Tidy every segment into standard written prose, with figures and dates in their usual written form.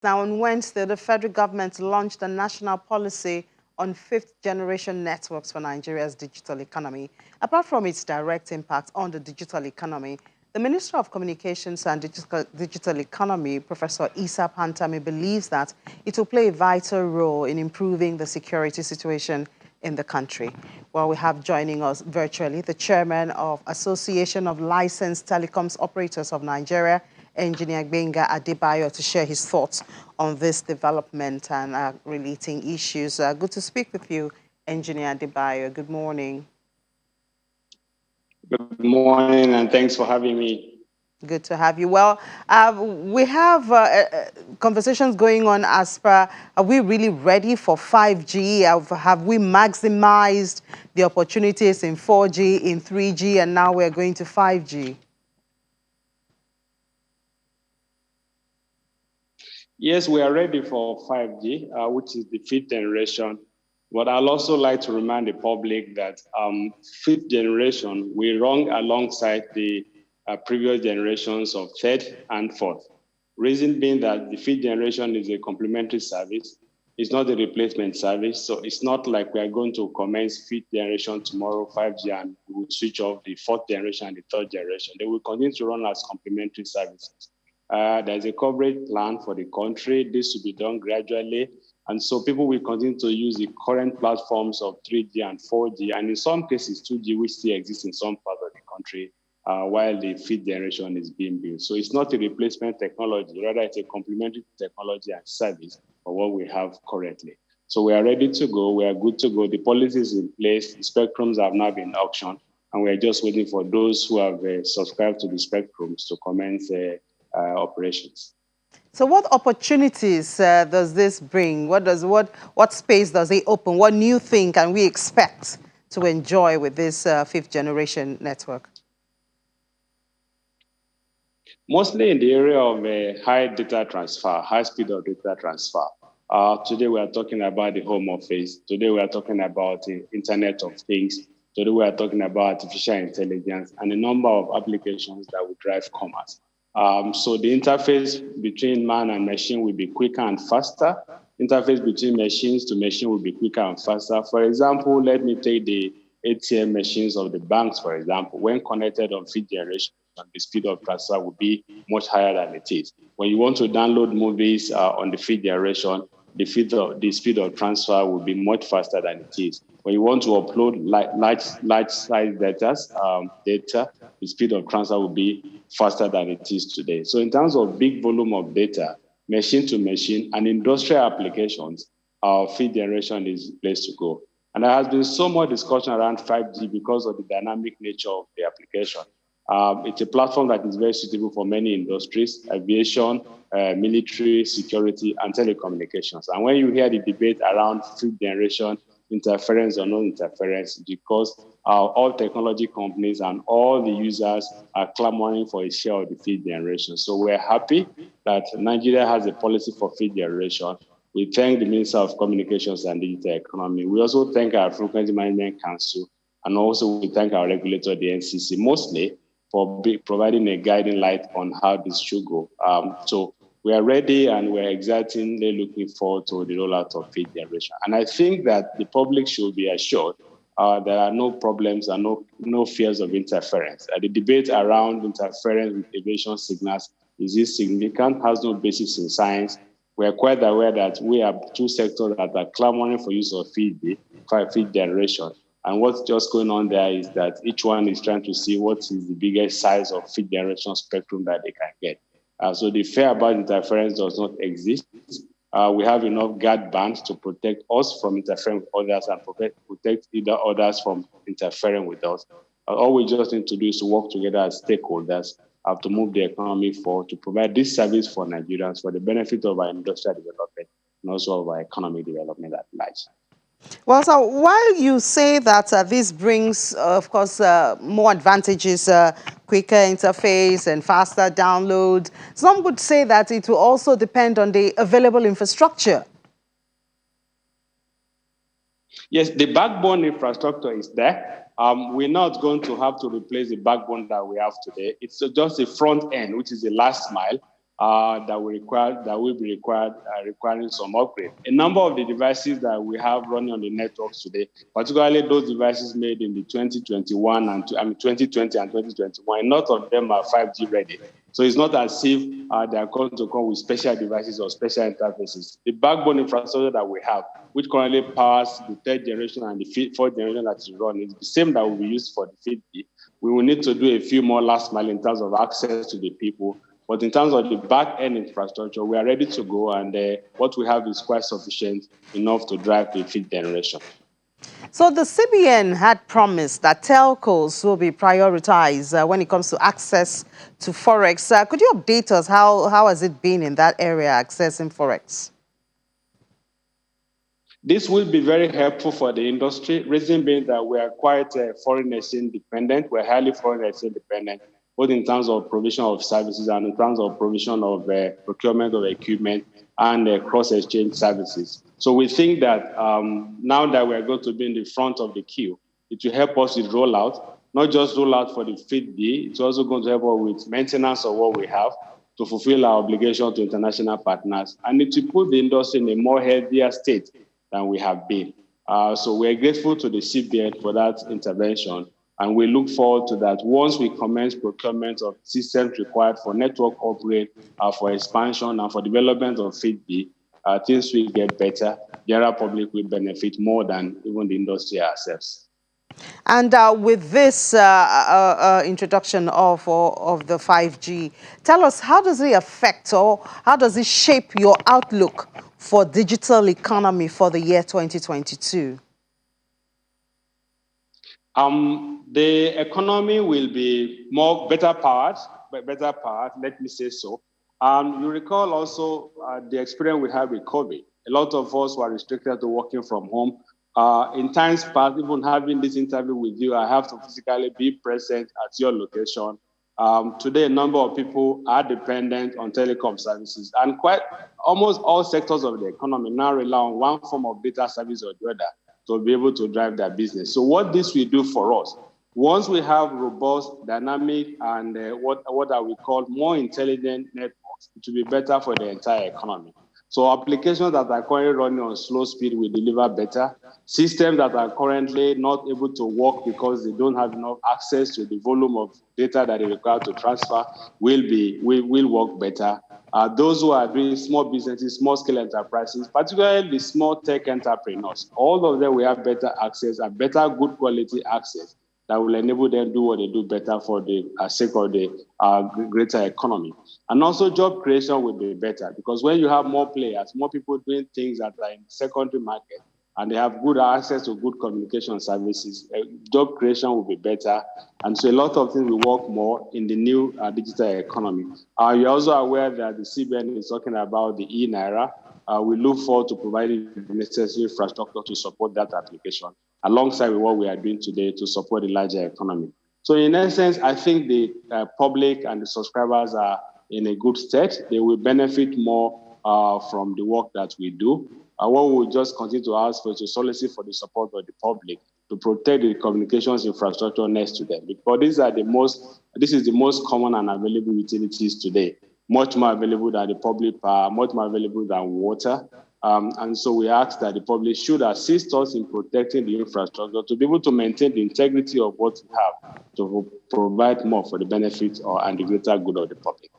Now, on Wednesday, the federal government launched a national policy on fifth-generation networks for Nigeria's digital economy. Apart from its direct impact on the digital economy, the Minister of Communications and Digital Economy, Professor Isa Pantami, believes that it will play a vital role in improving the security situation in the country. Well, we have joining us virtually the chairman of Association of Licensed Telecoms Operators of Nigeria, Engineer Benga Adebayo, to share his thoughts on this development and relating issues. Good to speak with you, Engineer Adebayo. Good morning. Good morning, and thanks for having me. Good to have you. Well, we have conversations going on as per, are we really ready for 5G? Have we maximized the opportunities in 4G, in 3G, and now we're going to 5G? Yes, we are ready for 5G, which is the fifth generation. But I'll also like to remind the public that fifth generation will run alongside the previous generations of third and fourth. Reason being that the fifth generation is a complementary service. It's not a replacement service. So it's not like we are going to commence fifth generation tomorrow, 5G, and we will switch off the fourth generation and the third generation. They will continue to run as complementary services. There's a coverage plan for the country. This should be done gradually. And so people will continue to use the current platforms of 3G and 4G, and in some cases 2G, which still exists in some parts of the country, while the fifth generation is being built. So it's not a replacement technology, rather it's a complementary technology and service for what we have currently. So we are ready to go. We are good to go. The policy is in place. The spectrums have now been auctioned, and we are just waiting for those who have subscribed to the spectrums to commence operations. So what opportunities does this bring? What space does it open? What new thing can we expect to enjoy with this fifth generation network? Mostly in the area of high data transfer, high speed of data transfer. Today we are talking about the home office. Today we are talking about the Internet of Things. Today we are talking about artificial intelligence and a number of applications that will drive commerce. So the interface between man and machine will be quicker and faster. Interface between machines to machine will be quicker and faster. For example, let me take the ATM machines of the banks, for example. When connected on fifth generation, the speed of transfer will be much higher than it is. When you want to download movies on the fifth generation, the speed of transfer will be much faster than it is. When you want to upload large size data, the speed of transfer will be faster than it is today. So in terms of big volume of data, machine to machine and industrial applications, our fifth generation is the place to go. And there has been so much discussion around 5G because of the dynamic nature of the application. It's a platform that is very suitable for many industries, aviation, military, security, and telecommunications. And when you hear the debate around fifth generation, interference or no interference, because all technology companies and all the users are clamoring for a share of the fifth generation. So we're happy that Nigeria has a policy for fifth generation. We thank the Minister of Communications and Digital Economy. We also thank our Frequency Management Council, and also we thank our regulator, the NCC, mostly for providing a guiding light on how this should go. So we are ready and we're excitingly looking forward to the rollout of fifth generation. And I think that the public should be assured there are no problems and no fears of interference. The debate around interference with aviation signals, is this significant, has no basis in science. We are quite aware that we have two sectors that are clamoring for use of fifth generation. And what's just going on there is that each one is trying to see what is the biggest size of fifth generation spectrum that they can get. So the fear about interference does not exist. We have enough guard bands to protect us from interfering with others and protect either others from interfering with us. All we just need to do is to work together as stakeholders to move the economy forward, to provide this service for Nigerians for the benefit of our industrial development and also of our economic development at large. Well, so while you say that this brings, of course, more advantages, quicker interface and faster download, some would say that it will also depend on the available infrastructure. Yes, the backbone infrastructure is there. We're not going to have to replace the backbone that we have today. It's just the front end, which is the last mile. that will be requiring some upgrade. A number of the devices that we have running on the networks today, particularly those devices made in the 2021 and 2020 and 2021, a lot of them are 5G ready. So it's not as if they are going to come with special devices or special interfaces. The backbone infrastructure that we have, which currently powers the third generation and the fourth generation that is running, is the same that will be used for the 5G. We will need to do a few more last mile in terms of access to the people. But in terms of the back-end infrastructure, we are ready to go, and what we have is quite sufficient enough to drive the fifth generation. So the CBN had promised that telcos will be prioritized when it comes to access to Forex. Could you update us? How has it been in that area, accessing Forex? This will be very helpful for the industry, reason being that we are quite foreign exchange dependent. We're highly foreign exchange dependent, both in terms of provision of services and in terms of provision of procurement of equipment and cross-exchange services. So we think that now that we're going to be in the front of the queue, it will help us with rollout, not just rollout for the 5G, it's also going to help us with maintenance of what we have to fulfill our obligation to international partners, and it will put the industry in a more healthier state than we have been. So we're grateful to the CBN for that intervention, and we look forward to that once we commence procurement of systems required for network upgrade, for expansion, and for development of 5G. Things will get better. The general public will benefit more than even the industry ourselves. And with this introduction of the 5G, tell us, how does it affect or how does it shape your outlook for digital economy for the year 2022? The economy will be better powered, let me say so. You recall also the experience we had with COVID. A lot of us were restricted to working from home. In times past, even having this interview with you, I have to physically be present at your location. Today, a number of people are dependent on telecom services, and quite almost all sectors of the economy now rely on one form of data service or the other to be able to drive their business. So what this will do for us, once we have robust, dynamic, and what I would call more intelligent networks, it will be better for the entire economy. So applications that are currently running on slow speed will deliver better. Systems that are currently not able to work because they don't have enough access to the volume of data that they require to transfer will work better. Those who are doing small businesses, small scale enterprises, particularly the small tech entrepreneurs, all of them will have better access and better good quality access that will enable them to do what they do better for the sake of the greater economy. And also job creation will be better, because when you have more players, more people doing things that are in the secondary market, and they have good access to good communication services, job creation will be better. And so a lot of things will work more in the new digital economy. You're also aware that the CBN is talking about the e-Naira. We look forward to providing the necessary infrastructure to support that application, alongside with what we are doing today to support the larger economy. So in essence, I think the public and the subscribers are in a good state. They will benefit more from the work that we do. What we will just continue to ask for is to solicit for the support of the public to protect the communications infrastructure next to them, because this is the most common and available utilities today, much more available than the public power, much more available than water. And so we ask that the public should assist us in protecting the infrastructure to be able to maintain the integrity of what we have, to provide more for the benefit and the greater good of the public.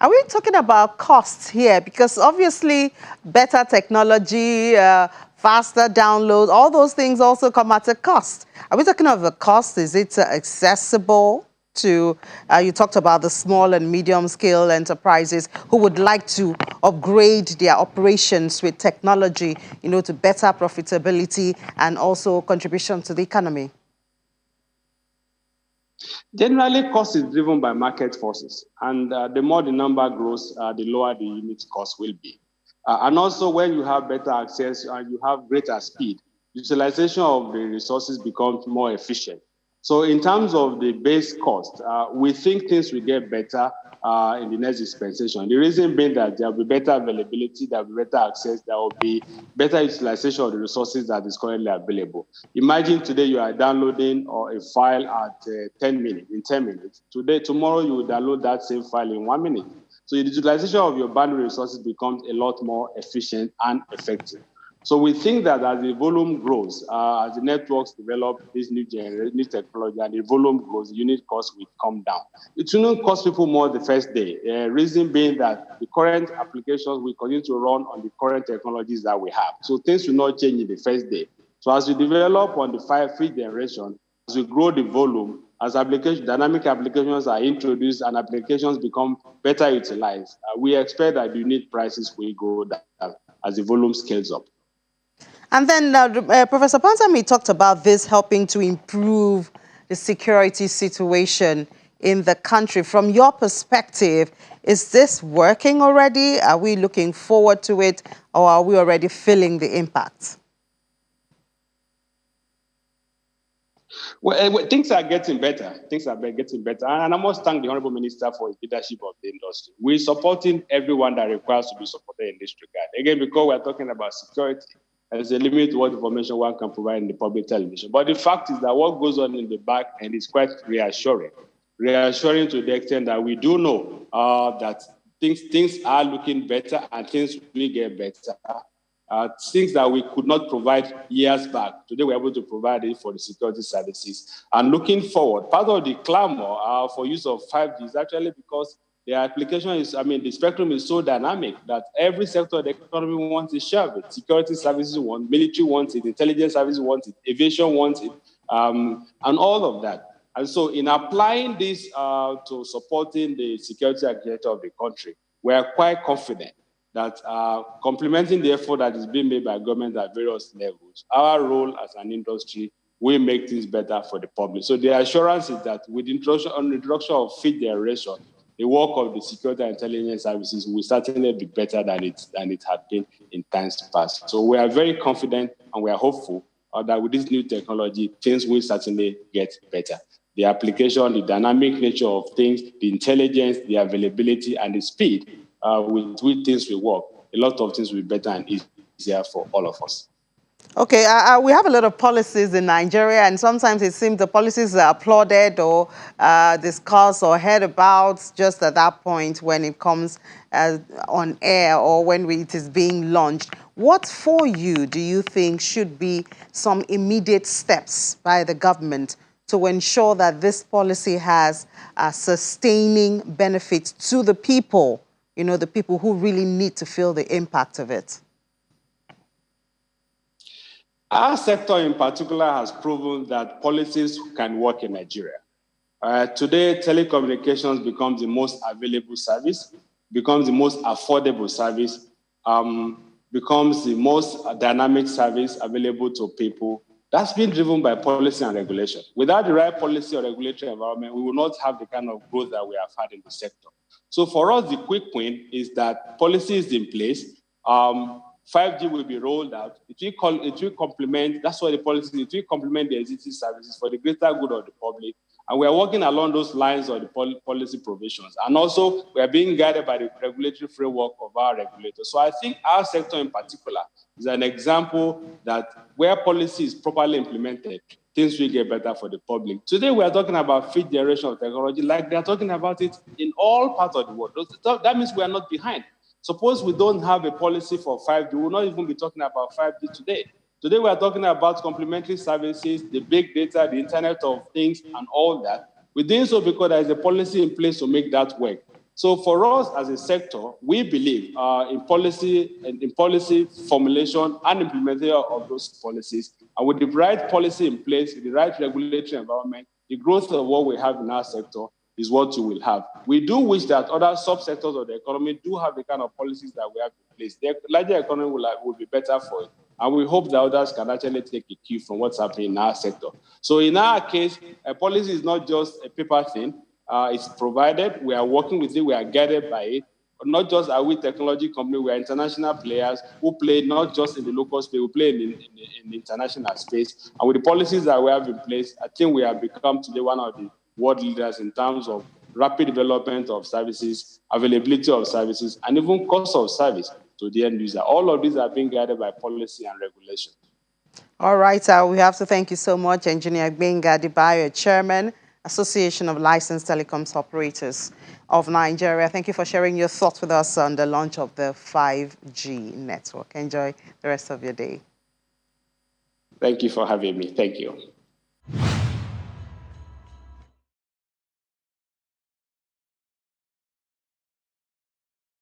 Are we talking about costs here? Because obviously better technology, faster download, all those things also come at a cost. Are we talking of a cost? Is it accessible to, you talked about the small and medium scale enterprises who would like to upgrade their operations with technology, to better profitability and also contribution to the economy? Generally, cost is driven by market forces, and the more the number grows, the lower the unit cost will be. And also, when you have better access and you have greater speed, utilization of the resources becomes more efficient. So in terms of the base cost, we think things will get better in the next dispensation. The reason being that there will be better availability, there will be better access, there will be better utilization of the resources that is currently available. Imagine today you are downloading a file at 10 minutes, in 10 minutes. Tomorrow you will download that same file in 1 minute. So the utilization of your bandwidth resources becomes a lot more efficient and effective. So we think that as the volume grows, as the networks develop this new technology and the volume grows, the unit cost will come down. It will not cost people more the first day. Reason being that the current applications will continue to run on the current technologies that we have. So things will not change in the first day. So as we develop on the 5th generation, as we grow the volume, as dynamic applications are introduced and applications become better utilized, we expect that unit prices will go down as the volume scales up. And then Professor Pantami talked about this helping to improve the security situation in the country. From your perspective, is this working already? Are we looking forward to it, or are we already feeling the impact? Well, things are getting better. Things are getting better. And I must thank the Honorable Minister for his leadership of the industry. We're supporting everyone that requires to be supported in this regard. Again, because we're talking about security, there's a limit to what information one can provide in the public television. But the fact is that what goes on in the back end is quite reassuring. Reassuring to the extent that we do know that things are looking better and things will get better. Things that we could not provide years back. Today, we're able to provide it for the security services. And looking forward, part of the clamor for use of 5G is actually because the application is, the spectrum is so dynamic that every sector of the economy wants a share of it. Security services want it, military wants it, intelligence services want it, aviation wants it, and all of that. And so in applying this to supporting the security architecture of the country, we are quite confident that complementing the effort that is being made by government at various levels, our role as an industry will make things better for the public. So the assurance is that with the introduction of 5th generation, the work of the security and intelligence services will certainly be better than it had been in times past. So we are very confident and we are hopeful that with this new technology, things will certainly get better. The application, the dynamic nature of things, the intelligence, the availability, and the speed with which things will work, a lot of things will be better and easier for all of us. Okay, we have a lot of policies in Nigeria, and sometimes it seems the policies are applauded or discussed or heard about just at that point when it comes on air or when it is being launched. What for you do you think should be some immediate steps by the government to ensure that this policy has sustaining benefits to the people, the people who really need to feel the impact of it? Our sector in particular has proven that policies can work in Nigeria. Today, telecommunications becomes the most available service, becomes the most affordable service, becomes the most dynamic service available to people. That's been driven by policy and regulation. Without the right policy or regulatory environment, we will not have the kind of growth that we have had in the sector. So for us, the quick win is that policy is in place. 5G will be rolled out. It will complement, that's why the policy, it will complement the existing services for the greater good of the public. And we are working along those lines of the policy provisions. And also, we are being guided by the regulatory framework of our regulators. So I think our sector in particular is an example that where policy is properly implemented, things will get better for the public. Today, we are talking about 5th generation of technology like they are talking about it in all parts of the world. That means we are not behind. Suppose we don't have a policy for 5G, we will not even be talking about 5G today. Today, we are talking about complementary services, the big data, the Internet of Things, and all that. We're doing so because there is a policy in place to make that work. So for us as a sector, we believe in policy formulation and implementation of those policies. And with the right policy in place, the right regulatory environment, the growth of what we have in our sector is what you will have. We do wish that other subsectors of the economy do have the kind of policies that we have in place. The larger economy will be better for it. And we hope that others can actually take a cue from what's happening in our sector. So in our case, a policy is not just a paper thing. It's provided. We are working with it. We are guided by it. But not just are we technology company, we are international players who play not just in the local space, we play in the international space. And with the policies that we have in place, I think we have become today one of the world leaders in terms of rapid development of services, availability of services, and even cost of service to the end user. All of these are being guided by policy and regulation. All right, we have to thank you so much, Engineer Gbenga Adebayo, Chairman, Association of Licensed Telecoms Operators of Nigeria. Thank you for sharing your thoughts with us on the launch of the 5G network. Enjoy the rest of your day. Thank you for having me. Thank you.